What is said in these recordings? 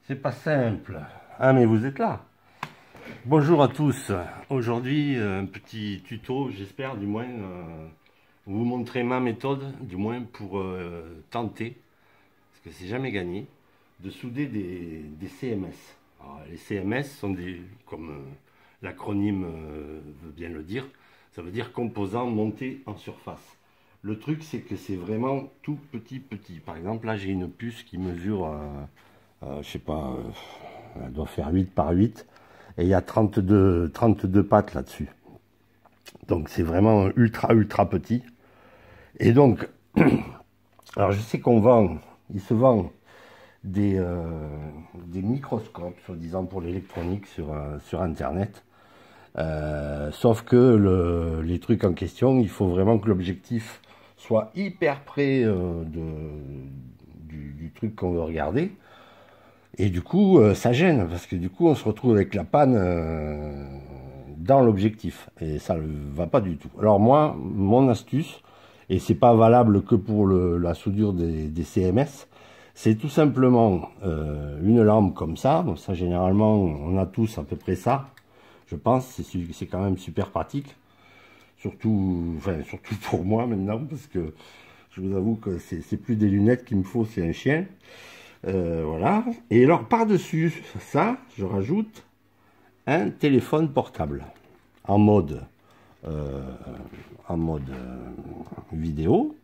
C'est pas simple. Ah, mais vous êtes là. Bonjour à tous. Aujourd'hui, un petit tuto, j'espère du moins vous montrer ma méthode, du moins pour tenter, parce que c'est jamais gagné, de souder des CMS. Alors, les CMS sont des, comme l'acronyme veut bien le dire, ça veut dire composants montés en surface. Le truc, c'est que c'est vraiment tout petit. Par exemple, là, j'ai une puce qui mesure, je sais pas, elle doit faire 8 par 8. Et il y a 32 pattes là-dessus. Donc, c'est vraiment ultra petit. Et donc, alors je sais qu'on vend, il se vend des microscopes, soi-disant pour l'électronique sur Internet. Sauf que les trucs en question, il faut vraiment que l'objectif soit hyper près du truc qu'on veut regarder. Et du coup, ça gêne, parce que du coup, on se retrouve avec la panne dans l'objectif. Et ça ne va pas du tout. Alors moi, mon astuce, et c'est pas valable que pour la soudure des CMS, c'est tout simplement une lampe comme ça. Donc ça, généralement, on a tous à peu près ça. Je pense, c'est quand même super pratique. Surtout pour moi maintenant, parce que je vous avoue que c'est plus des lunettes qu'il me faut, c'est un chien. Voilà. Et alors, par-dessus ça, je rajoute un téléphone portable en mode, vidéo.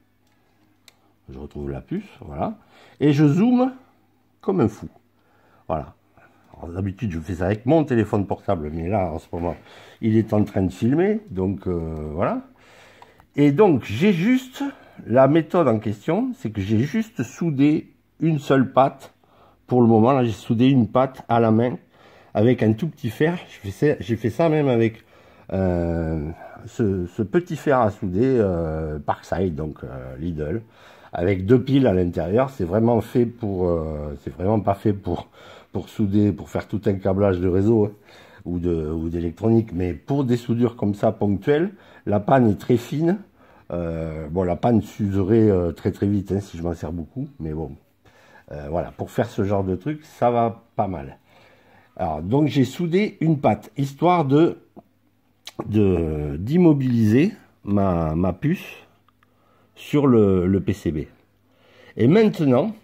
Je retrouve la puce, voilà. Et je zoome comme un fou. Voilà. D'habitude, je fais ça avec mon téléphone portable, mais là, en ce moment, il est en train de filmer, donc voilà. Et donc, j'ai juste, la méthode en question, c'est que j'ai juste soudé une seule patte. Pour le moment, là, j'ai soudé une patte à la main avec un tout petit fer. J'ai fait ça même avec ce petit fer à souder Parkside, donc Lidl, avec 2 piles à l'intérieur. C'est vraiment fait pour, c'est vraiment pas fait pour souder, pour faire tout un câblage de réseau hein, ou d'électronique, mais pour des soudures comme ça ponctuelles. La panne est très fine. Bon, la panne s'userait très vite hein, si je m'en sers beaucoup, mais bon. Voilà, pour faire ce genre de truc, ça va pas mal. Alors, donc j'ai soudé une patte, histoire d'immobiliser ma puce sur le PCB. Et maintenant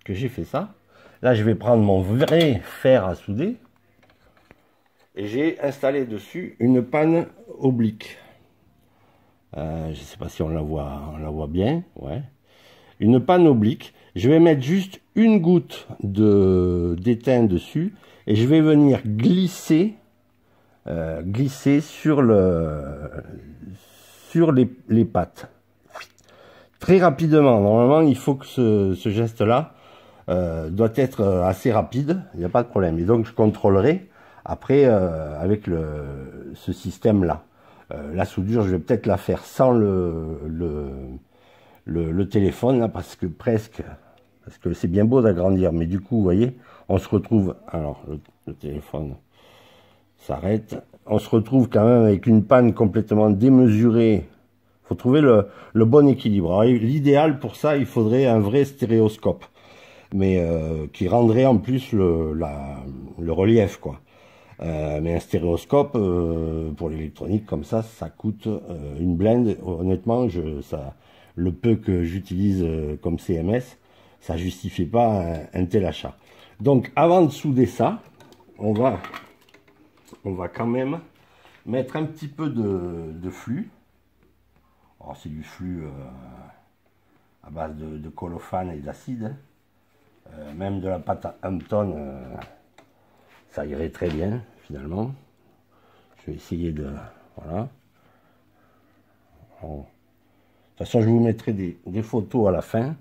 que j'ai fait ça, là je vais prendre mon vrai fer à souder et j'ai installé dessus une panne oblique. Je ne sais pas si on la voit bien, ouais. Une panne oblique. Je vais mettre juste une goutte d'étain dessus et je vais venir glisser sur les pattes. Très rapidement. Normalement, il faut que ce geste-là doit être assez rapide. Il n'y a pas de problème. Et donc, je contrôlerai après avec ce système-là. La soudure, je vais peut-être la faire sans le téléphone là, parce que c'est bien beau d'agrandir, mais du coup, vous voyez, on se retrouve, alors le téléphone s'arrête, on se retrouve quand même avec une panne complètement démesurée. Il faut trouver le bon équilibre. L'idéal pour ça, il faudrait un vrai stéréoscope, mais qui rendrait en plus le relief, quoi. Mais un stéréoscope pour l'électronique comme ça coûte une blinde. Honnêtement, le peu que j'utilise comme CMS, ça justifie pas un tel achat. Donc, avant de souder ça, on va quand même mettre un petit peu de flux. Alors, c'est du flux à base de colophane et d'acide. Même de la pâte à Hampton, ça irait très bien, finalement. Je vais essayer de... Voilà. Bon. De toute façon, je vous mettrai des photos à la fin.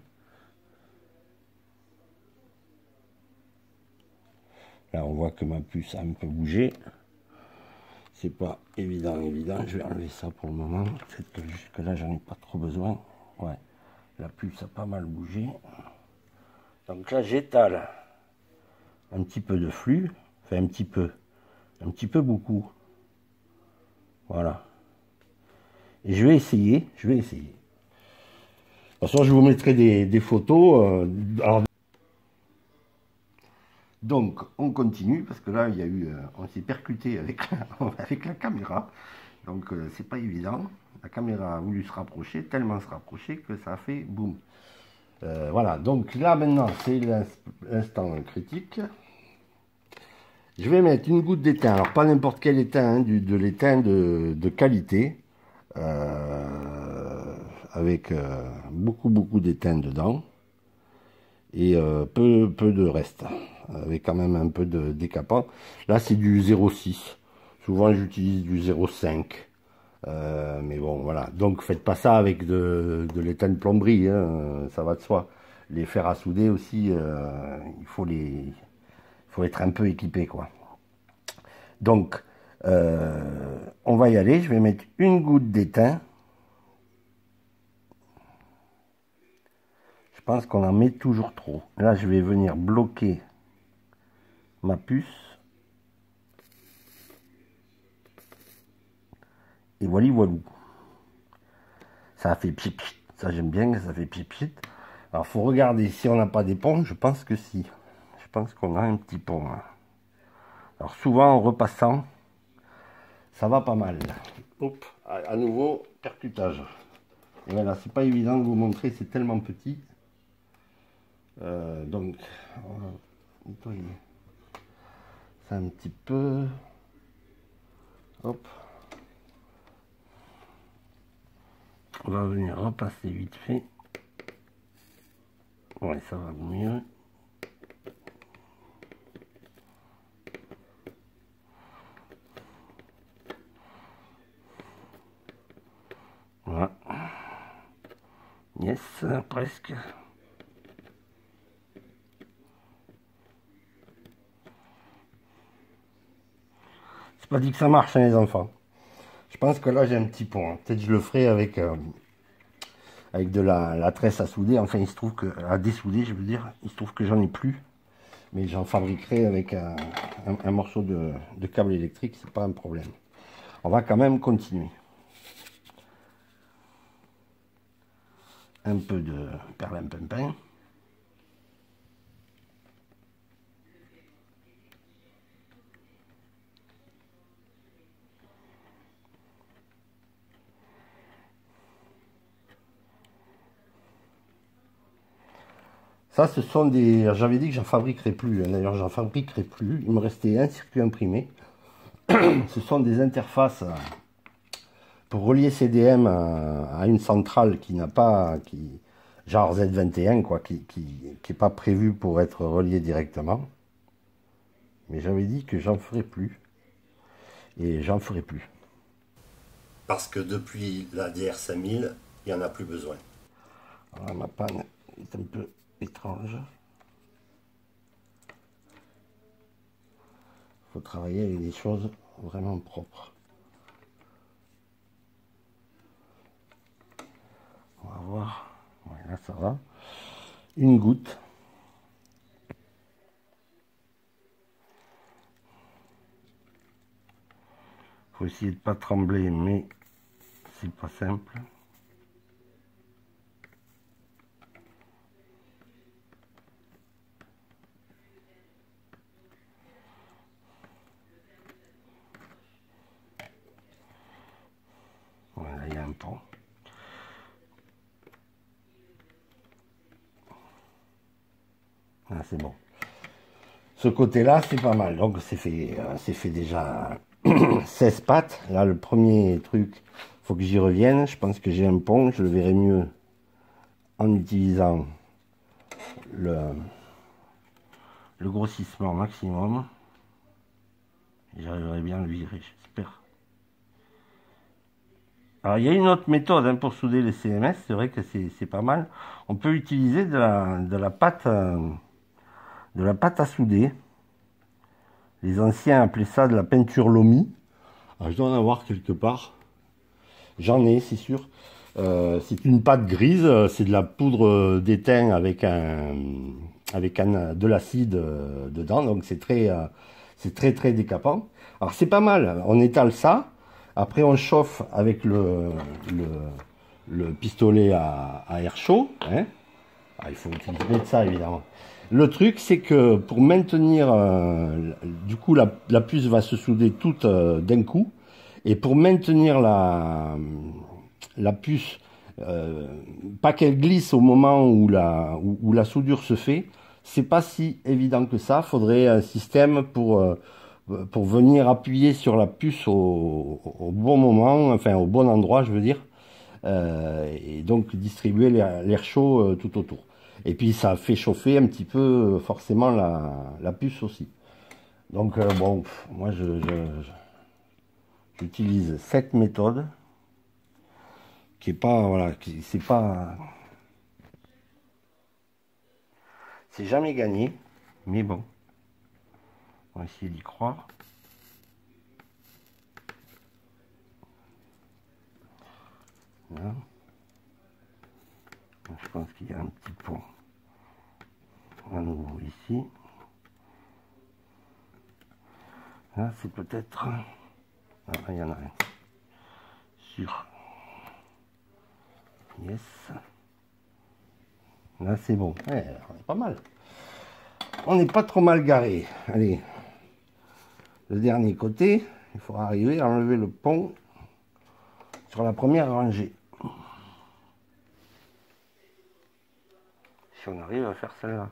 Là, on voit que ma puce a un peu bougé. C'est pas évident. Je vais enlever ça pour le moment. Peut-être que jusque là, j'en ai pas trop besoin. Ouais, la puce a pas mal bougé. Donc là, j'étale un petit peu de flux. Enfin, un petit peu beaucoup. Voilà. Et je vais essayer. De toute façon, je vous mettrai des photos. Alors, Donc, on continue, parce que là, il y a eu, on s'est percuté avec, avec la caméra. Donc, c'est pas évident. La caméra a voulu se rapprocher, tellement se rapprocher que ça a fait boum. Voilà, donc là, maintenant, c'est l'instant critique. Je vais mettre une goutte d'étain. Alors, pas n'importe quel étain, hein, de l'étain de qualité. Avec beaucoup d'étain dedans. Et peu de reste, avec quand même un peu de décapant. Là, c'est du 0,6. Souvent, j'utilise du 0,5. Mais bon, voilà. Donc, faites pas ça avec de l'étain de plomberie, hein, ça va de soi. Les fers à souder aussi, il faut être un peu équipé, quoi. Donc, on va y aller. Je vais mettre une goutte d'étain. Je pense qu'on en met toujours trop. Là, je vais venir bloquer ma puce. Et voilà, voilà. Ça a fait pchit. Ça, j'aime bien que ça fait pchit. Alors, faut regarder si on n'a pas des ponts. Je pense que si. Je pense qu'on a un petit pont. Hein. Alors, souvent, en repassant, ça va pas mal. Hop, à nouveau, percutage. Et voilà, c'est pas évident de vous montrer, c'est tellement petit. Donc, on va nettoyer ça un petit peu. Hop. On va venir repasser vite fait. Ouais, ça va mieux. Voilà. Yes, presque. C'est pas dit que ça marche, hein, les enfants. Je pense que là, j'ai un petit pont. Hein. Peut-être je le ferai avec de la tresse à souder. Enfin, il se trouve que, à dessouder, je veux dire, il se trouve que j'en ai plus. Mais j'en fabriquerai avec un morceau de câble électrique, c'est pas un problème. On va quand même continuer. Un peu de perlimpinpin. Ça, ce sont des... J'avais dit que j'en fabriquerai plus. D'ailleurs, j'en fabriquerai plus. Il me restait un circuit imprimé. Ce sont des interfaces pour relier CDM à une centrale qui n'a pas... genre Z21, quoi, qui est pas prévu pour être relié directement. Mais j'avais dit que j'en ferai plus. Et j'en ferai plus. Parce que depuis la DR5000, il n'y en a plus besoin. Alors, ma panne est un peu étrange. Il faut travailler avec des choses vraiment propres. On va voir. Ouais, là, ça va. Une goutte. Il faut essayer de ne pas trembler, mais c'est pas simple. Voilà, il y a un pont. Ah, c'est bon. Ce côté-là, c'est pas mal. Donc, c'est fait déjà 16 pattes. Là, le premier truc, faut que j'y revienne. Je pense que j'ai un pont. Je le verrai mieux en utilisant le grossissement maximum. J'arriverai bien à le virer, j'espère. Alors, il y a une autre méthode hein, pour souder les CMS. C'est vrai que c'est pas mal. On peut utiliser de la pâte à souder. Les anciens appelaient ça de la peinture Lomi. Alors, je dois en avoir quelque part. J'en ai, c'est sûr. C'est une pâte grise. C'est de la poudre d'étain avec de l'acide dedans. Donc, c'est très décapant. Alors, c'est pas mal. On étale ça. Après, on chauffe avec le pistolet à air chaud. Hein. Ah, il faut utiliser de ça, évidemment. Le truc, c'est que pour maintenir, du coup, la puce va se souder toute d'un coup. Et pour maintenir la puce, euh, pas qu'elle glisse au moment où la soudure se fait, c'est pas si évident que ça. Faudrait un système pour venir appuyer sur la puce au bon moment, enfin au bon endroit, je veux dire, et donc distribuer l'air chaud tout autour. Et puis ça fait chauffer un petit peu forcément la puce aussi. Donc bon, moi j'utilise cette méthode qui est pas, voilà, c'est pas, c'est jamais gagné, mais bon, on va essayer d'y croire. Voilà. Je pense qu'il y a un petit pont à nouveau ici. Là, c'est peut-être, ah, il y en a un sur, yes, là c'est bon, ouais, on est pas mal, on n'est pas trop mal garé. Allez, le dernier côté, il faudra arriver à enlever le pont sur la première rangée. Si on arrive à faire celle-là.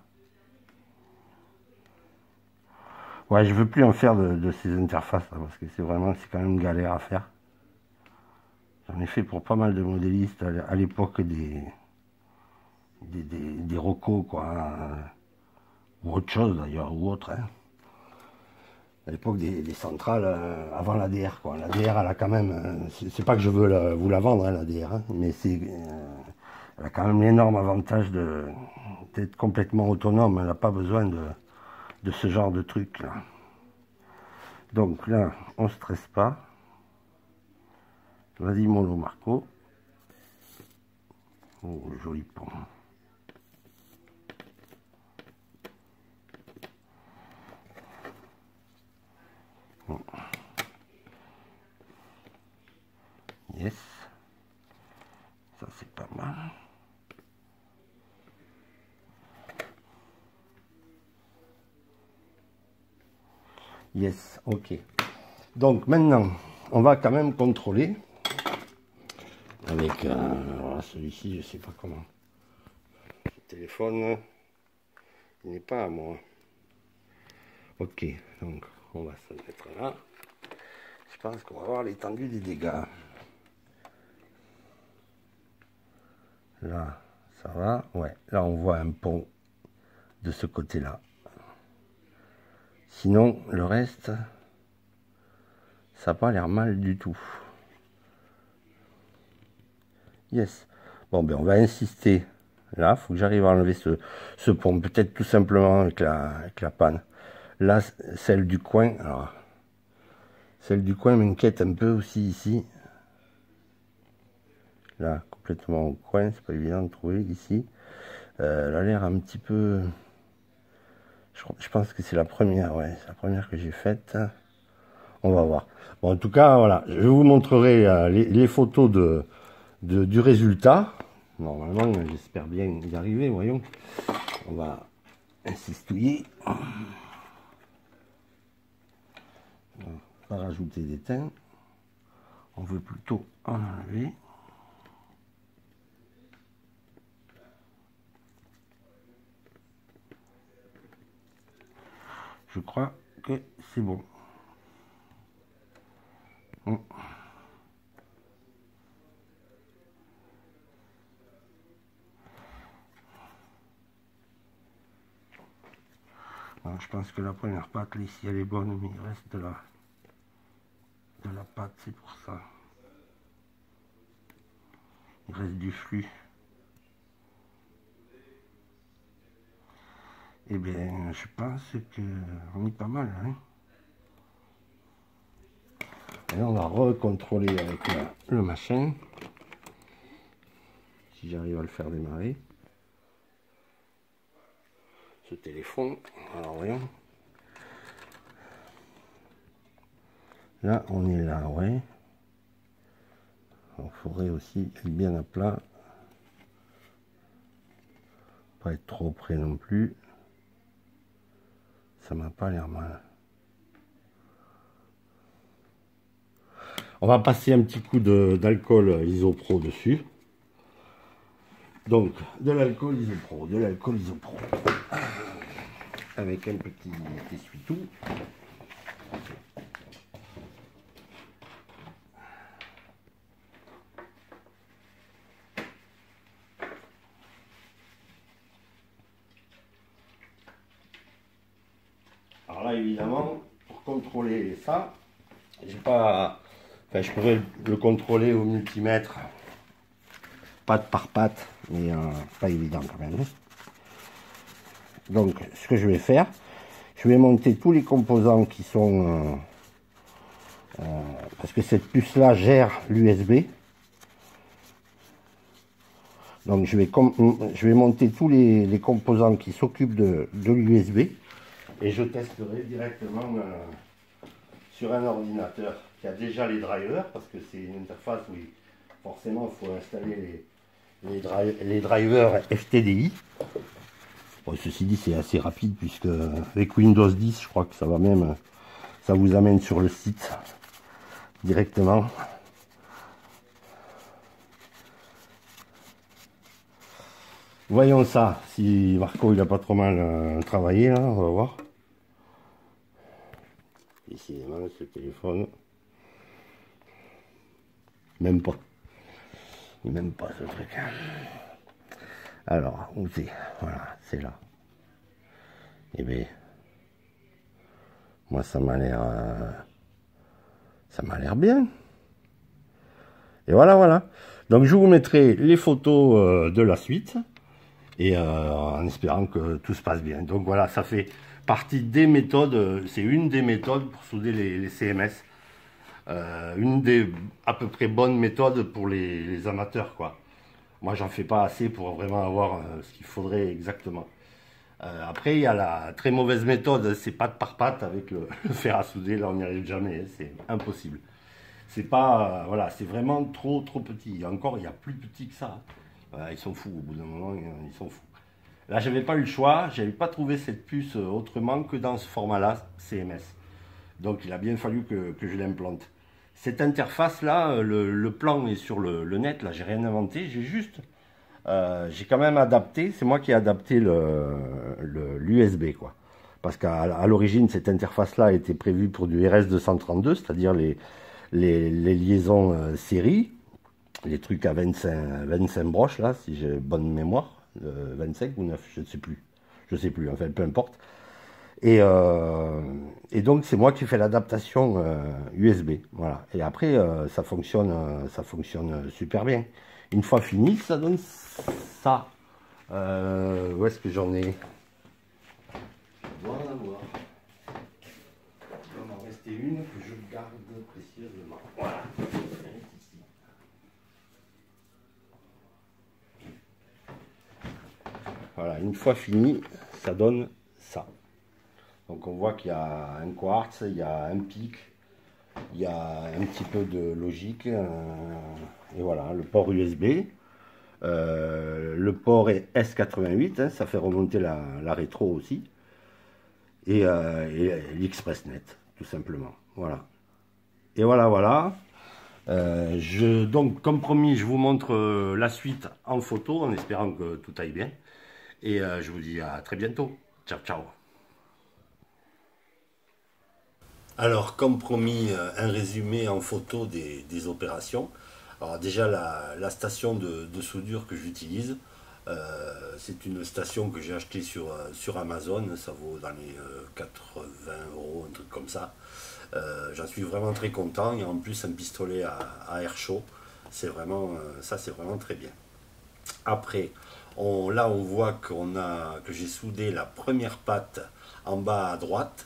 Ouais, je veux plus en faire de ces interfaces là, parce que c'est quand même galère à faire. J'en ai fait pour pas mal de modélistes à l'époque des Rocco, quoi, ou autre chose d'ailleurs, ou autre. Hein. À l'époque des centrales avant l'ADR, quoi. L'ADR, elle a quand même, c'est pas que je veux vous la vendre, hein, l'ADR, hein, mais elle a quand même l'énorme avantage d'être complètement autonome. Elle n'a pas besoin de ce genre de truc là. Donc là, on stresse pas. Vas-y, mollo Marco. Oh, joli pont. Bon. Yes. Ça, c'est pas mal. Yes, ok. Donc maintenant, on va quand même contrôler avec celui-ci, je sais pas comment. Le téléphone, il n'est pas à moi. Ok, donc on va se mettre là. Je pense qu'on va voir l'étendue des dégâts. Là, ça va. Ouais, là on voit un pont de ce côté-là. Sinon, le reste, ça n'a pas l'air mal du tout. Yes. Bon, ben on va insister. Là, il faut que j'arrive à enlever ce pont. Peut-être tout simplement avec la panne. Là, celle du coin. Alors, celle du coin m'inquiète un peu aussi ici. Là, complètement au coin. C'est pas évident de trouver ici. Elle a l'air un petit peu... Je pense que c'est la première. Ouais, c'est la première que j'ai faite. On va voir. Bon, en tout cas, voilà. Je vous montrerai les photos du résultat. Normalement, j'espère bien y arriver, voyons. On va insistouiller. On va pas rajouter des teints. On veut plutôt en enlever. Je crois que c'est bon. Alors, je pense que la première pâte, ici, elle est bonne, mais il reste de la pâte, c'est pour ça. Il reste du flux. Eh bien, je pense qu'on est pas mal. Hein. Et là, on va recontrôler avec le machin. Si j'arrive à le faire démarrer. Ce téléphone. Alors, voyons. Là, on est là, ouais. Il faudrait aussi être bien à plat. Pas être trop près non plus. Ça m'a pas l'air mal. On va passer un petit coup d'alcool isopro dessus. Donc, de l'alcool isopro, avec un petit essuie-tout. Alors là, évidemment, pour contrôler ça, j'ai pas... Enfin, je pourrais le contrôler au multimètre, patte par patte, mais pas évident quand même. Donc, ce que je vais faire, je vais monter tous les composants qui sont... parce que cette puce-là gère l'USB. Donc, je vais monter tous les composants qui s'occupent de l'USB. Et je testerai directement sur un ordinateur qui a déjà les drivers, parce que c'est une interface où forcément il faut installer les drivers FTDI. Bon, ceci dit, c'est assez rapide puisque avec Windows 10, je crois que ça va même, ça vous amène sur le site directement. Voyons ça, si Marco il a pas trop mal travaillé là, on va voir. Décidément, ce téléphone, même pas. Même pas ce truc. Alors, où c'est? Voilà, c'est là. Eh bien, moi ça m'a l'air bien. Et voilà. Donc je vous mettrai les photos de la suite et en espérant que tout se passe bien. Donc voilà, ça fait partie des méthodes, c'est une des méthodes pour souder les CMS. Une des à peu près bonnes méthodes pour les amateurs, quoi. Moi, j'en fais pas assez pour vraiment avoir ce qu'il faudrait exactement. Après, il y a la très mauvaise méthode, c'est patte par patte avec le fer à souder. Là, on n'y arrive jamais, hein, c'est impossible. C'est pas, voilà, c'est vraiment trop petit. Et encore, il y a plus petit que ça. Ils sont fous, au bout d'un moment, ils sont fous. Là, j'avais pas eu le choix, j'avais pas trouvé cette puce autrement que dans ce format-là, CMS. Donc, il a bien fallu que je l'implante. Cette interface-là, le plan est sur le net, là, j'ai rien inventé, j'ai quand même adapté, c'est moi qui ai adapté l'USB, quoi. Parce qu'à l'origine, cette interface-là était prévue pour du RS232, c'est-à-dire les liaisons série, les trucs à 25 broches, là, si j'ai bonne mémoire, 25 ou 9, je ne sais plus, enfin, peu importe. Et donc, c'est moi qui fais l'adaptation USB, voilà. Et après, ça fonctionne super bien. Une fois fini, ça donne ça. Où est-ce que j'en ai? Voilà. Il va m'en rester une que je garde précieusement. Voilà. Voilà, une fois fini, ça donne ça. Donc on voit qu'il y a un quartz, il y a un pic, il y a un petit peu de logique, et voilà, le port USB. Le port est S88, hein, ça fait remonter la rétro aussi. Et l'ExpressNet, tout simplement. Voilà. Et voilà. Donc, comme promis, je vous montre la suite en photo, en espérant que tout aille bien. Et je vous dis à très bientôt. Ciao. Alors, comme promis, un résumé en photo des opérations. Alors déjà, la station de soudure que j'utilise, c'est une station que j'ai achetée sur Amazon. Ça vaut dans les 80 €, un truc comme ça. J'en suis vraiment très content. Et en plus, un pistolet à air chaud. C'est vraiment, ça, c'est vraiment très bien. Après, là, on voit que j'ai soudé la première patte en bas à droite.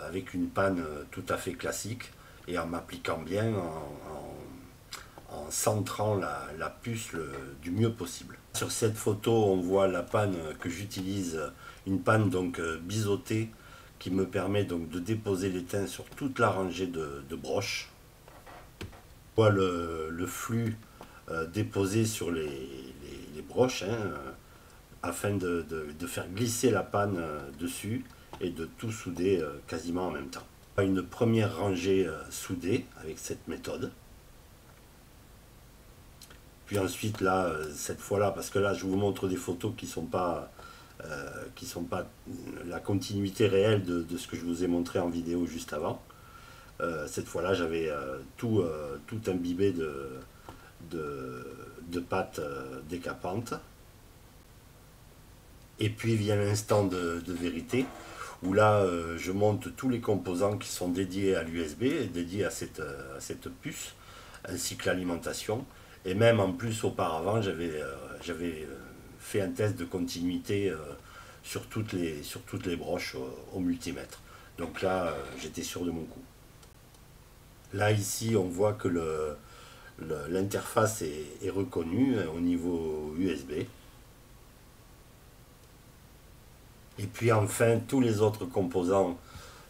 Avec une panne tout à fait classique et en m'appliquant bien, en centrant la puce du mieux possible. Sur cette photo, on voit la panne que j'utilise, une panne donc biseautée qui me permet donc de déposer l'étain sur toute la rangée de broches. On voit le flux déposé sur les broches, hein, afin de faire glisser la panne dessus et de tout souder quasiment en même temps. Une première rangée soudée avec cette méthode. Puis ensuite là, cette fois-là, parce que là je vous montre des photos qui sont pas la continuité réelle de ce que je vous ai montré en vidéo juste avant. Cette fois-là, j'avais tout imbibé de pâte décapante. Et puis vient l'instant de vérité, où là, je monte tous les composants qui sont dédiés à l'USB, dédiés à cette puce, ainsi que l'alimentation. Et même en plus, auparavant, j'avais fait un test de continuité sur toutes les broches au multimètre. Donc là, j'étais sûr de mon coup. Là, ici, on voit que l'interface est reconnue au niveau USB. Et puis enfin, tous les autres composants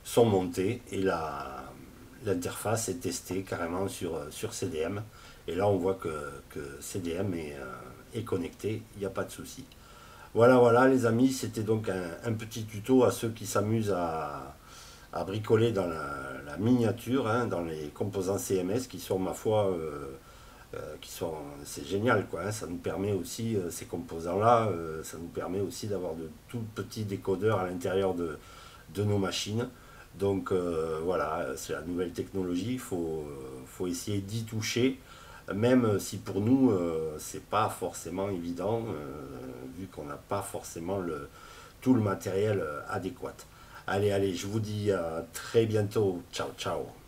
sont montés et l'interface est testée carrément sur CDM. Et là, on voit que CDM est connecté, il n'y a pas de souci. Voilà, voilà les amis, c'était donc un petit tuto à ceux qui s'amusent à bricoler dans la miniature, hein, dans les composants CMS qui sont, ma foi, c'est génial quoi, hein. Ça nous permet aussi, ces composants là, ça nous permet aussi d'avoir de tout petits décodeurs à l'intérieur de nos machines. Donc voilà, c'est la nouvelle technologie, faut essayer d'y toucher, même si pour nous c'est pas forcément évident, vu qu'on n'a pas forcément tout le matériel adéquat. Allez, allez, je vous dis à très bientôt, ciao ciao.